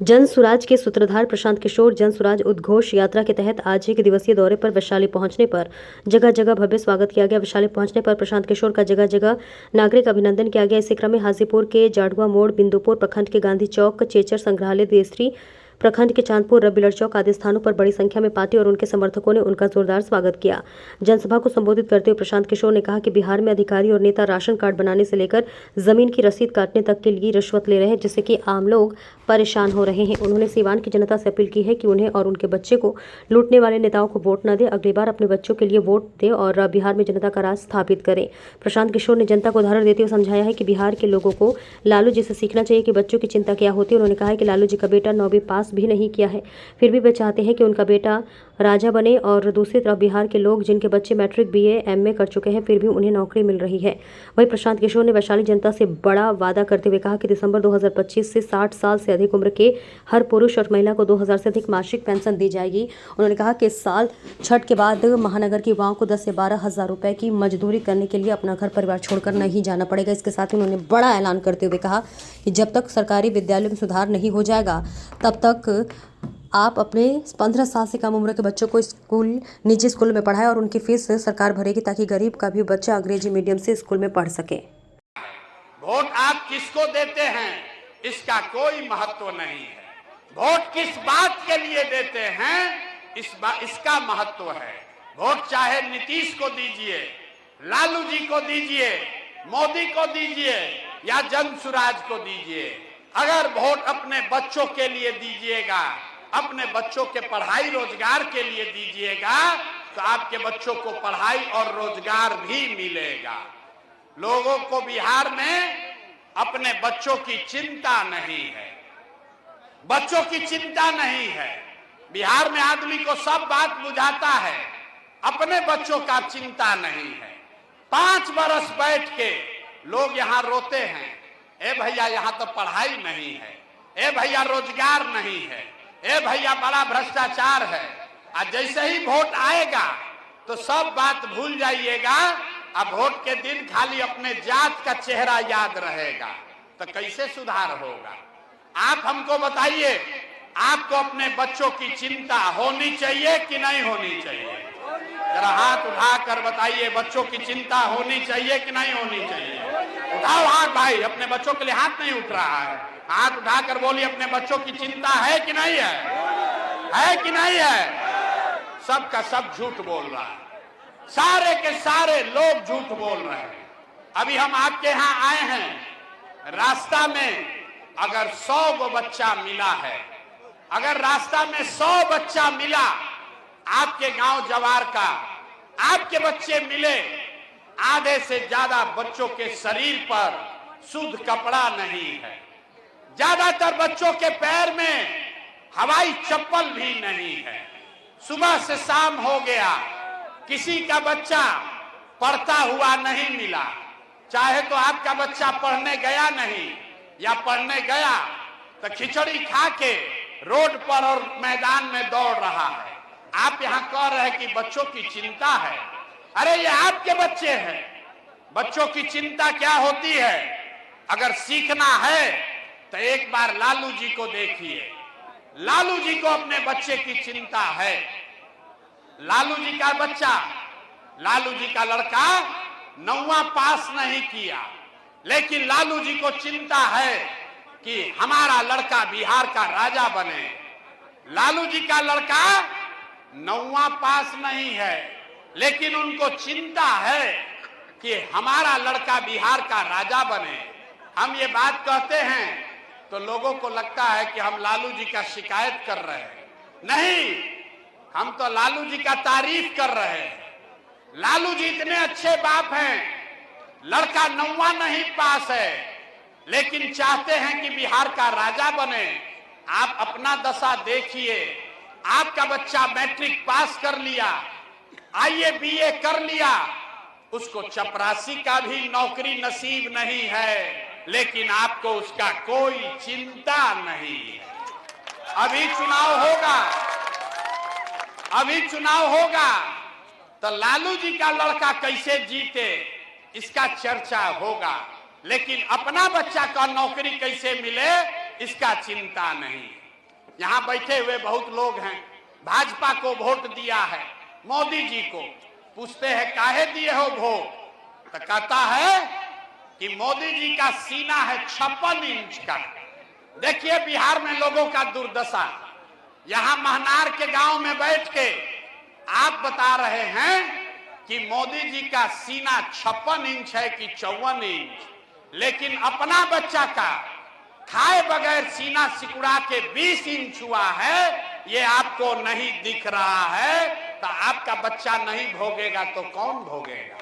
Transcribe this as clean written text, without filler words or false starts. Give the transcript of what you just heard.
जन सुराज के सूत्रधार प्रशांत किशोर जन सुराज उद्घोष यात्रा के तहत आज एक दिवसीय दौरे पर वैशाली पहुंचने पर जगह जगह भव्य स्वागत किया गया। वैशाली पहुंचने पर प्रशांत किशोर का जगह जगह नागरिक अभिनंदन किया गया। इसी क्रम में हाजीपुर के जाडुआ मोड़, बिंदुपुर प्रखंड के गांधी चौक, चेचर संग्रहालय, देसरी प्रखंड के चांदपुर, रबिलर चौक आदि स्थानों पर बड़ी संख्या में पार्टी और उनके समर्थकों ने उनका जोरदार स्वागत किया। जनसभा को संबोधित करते हुए प्रशांत किशोर ने कहा कि बिहार में अधिकारी और नेता राशन कार्ड बनाने से लेकर जमीन की रसीद काटने तक के लिए रिश्वत ले रहे हैं, जिससे कि आम लोग परेशान हो रहे हैं। उन्होंने सीवान की जनता से अपील की है कि उन्हें और उनके बच्चे को लूटने वाले नेताओं को वोट न दे, अगली बार अपने बच्चों के लिए वोट दे और बिहार में जनता का राज स्थापित करें। प्रशांत किशोर ने जनता को उदाहरण देते हुए समझाया है कि बिहार के लोगों को लालू जी से सीखना चाहिए कि बच्चों की चिंता क्या होती है। उन्होंने कहा है कि लालू जी का बेटा 9वीं पास भी नहीं किया है, फिर भी वे चाहते हैं कि उनका बेटा राजा बने, और दूसरी तरफ बिहार के लोग जिनके बच्चे मैट्रिक, बीए, एमए कर चुके हैं, फिर भी उन्हें नौकरी मिल रही है। वहीं प्रशांत किशोर ने वैशाली जनता से बड़ा वादा करते हुए कहा कि दिसंबर 2025 से 60 साल से अधिक उम्र के हर पुरुष और महिला को 2000 से अधिक मासिक पेंशन दी जाएगी। उन्होंने कहा कि इस साल छठ के बाद महानगर के युवाओं को 10 से 12 हज़ार रुपए की मजदूरी करने के लिए अपना घर परिवार छोड़कर नहीं जाना पड़ेगा। इसके साथ ही उन्होंने बड़ा ऐलान करते हुए कहा कि जब तक सरकारी विद्यालयों में सुधार नहीं हो जाएगा तब तक आप अपने 15 साल से कम उम्र के बच्चों को निजी स्कूल में पढ़ाएं और उनकी फीस सरकार भरेगी, ताकि गरीब का भी बच्चा अंग्रेजी मीडियम से स्कूल में पढ़ सके। वोट आप किसको देते हैं इसका कोई महत्व नहीं है, वोट किस बात के लिए देते हैं इसका महत्व है। वोट चाहे नीतीश को दीजिए, लालू जी को दीजिए, मोदी को दीजिए या जन सुराज को दीजिए, अगर वोट अपने बच्चों के लिए दीजिएगा, अपने बच्चों के पढ़ाई रोजगार के लिए दीजिएगा, तो आपके बच्चों को पढ़ाई और रोजगार भी मिलेगा। लोगों को बिहार में अपने बच्चों की चिंता नहीं है, बच्चों की चिंता नहीं है। बिहार में आदमी को सब बात बुझाता है, अपने बच्चों का चिंता नहीं है। 5 बरस बैठ के लोग यहाँ रोते हैं, ए भैया यहाँ तो पढ़ाई नहीं है, ए भैया रोजगार नहीं है, ए भैया बड़ा भ्रष्टाचार है। और जैसे ही वोट आएगा तो सब बात भूल जाइएगा, अब वोट के दिन खाली अपने जात का चेहरा याद रहेगा, तो कैसे सुधार होगा? आप हमको बताइए, आपको अपने बच्चों की चिंता होनी चाहिए कि नहीं होनी चाहिए? जरा हाथ उठाकर बताइए, बच्चों की चिंता होनी चाहिए कि नहीं होनी चाहिए? उठाओ हाथ भाई, अपने बच्चों के लिए हाथ नहीं उठ रहा है, हाथ उठाकर बोलिए, अपने बच्चों की चिंता है कि नहीं है? है कि नहीं है? सबका सब झूठ बोल रहा है, सारे के सारे लोग झूठ बोल रहे हैं। अभी हम आपके यहाँ आए हैं, रास्ता में अगर 100 बच्चा मिला है, अगर रास्ता में 100 बच्चा मिला आपके गांव जवार का, आपके बच्चे मिले, आधे से ज्यादा बच्चों के शरीर पर शुद्ध कपड़ा नहीं है, ज्यादातर बच्चों के पैर में हवाई चप्पल भी नहीं है। सुबह से शाम हो गया, किसी का बच्चा पढ़ता हुआ नहीं मिला, चाहे तो आपका बच्चा पढ़ने गया नहीं, या पढ़ने गया तो खिचड़ी खा के रोड पर और मैदान में दौड़ रहा है। आप यहाँ कह रहे हैं कि बच्चों की चिंता है, अरे ये आपके बच्चे हैं, बच्चों की चिंता क्या होती है? अगर सीखना है तो एक बार लालू जी को देखिए, लालू जी को अपने बच्चे की चिंता है। लालू जी का बच्चा, लालू जी का लड़का 9वां पास नहीं किया, लेकिन लालू जी को चिंता है कि हमारा लड़का बिहार का राजा बने। लालू जी का लड़का 9वां पास नहीं है, लेकिन उनको चिंता है कि हमारा लड़का बिहार का राजा बने। हम ये बात कहते हैं तो लोगों को लगता है कि हम लालू जी का शिकायत कर रहे हैं, नहीं, हम तो लालू जी का तारीफ कर रहे हैं। लालू जी इतने अच्छे बाप हैं, लड़का 9वां नहीं पास है, लेकिन चाहते हैं कि बिहार का राजा बने। आप अपना दशा देखिए, आपका बच्चा मैट्रिक पास कर लिया, आईए बीए कर लिया, उसको चपरासी का भी नौकरी नसीब नहीं है, लेकिन आपको उसका कोई चिंता नहीं। अभी चुनाव होगा, अभी चुनाव होगा तो लालू जी का लड़का कैसे जीते इसका चर्चा होगा, लेकिन अपना बच्चा का नौकरी कैसे मिले इसका चिंता नहीं। यहां बैठे हुए बहुत लोग हैं, भाजपा को वोट दिया है, मोदी जी को। पूछते हैं काहे दिए हो वोट, तो कहता है कि मोदी जी का सीना है 56 इंच का। देखिए बिहार में लोगों का दुर्दशा। यहां महनार के गांव में बैठ के आप बता रहे हैं कि मोदी जी का सीना 56 इंच है कि 54 इंच, लेकिन अपना बच्चा का खाए बगैर सीना सिकुड़ा के 20 इंच हुआ है, ये आपको नहीं दिख रहा है। तो आपका बच्चा नहीं भोगेगा तो कौन भोगेगा।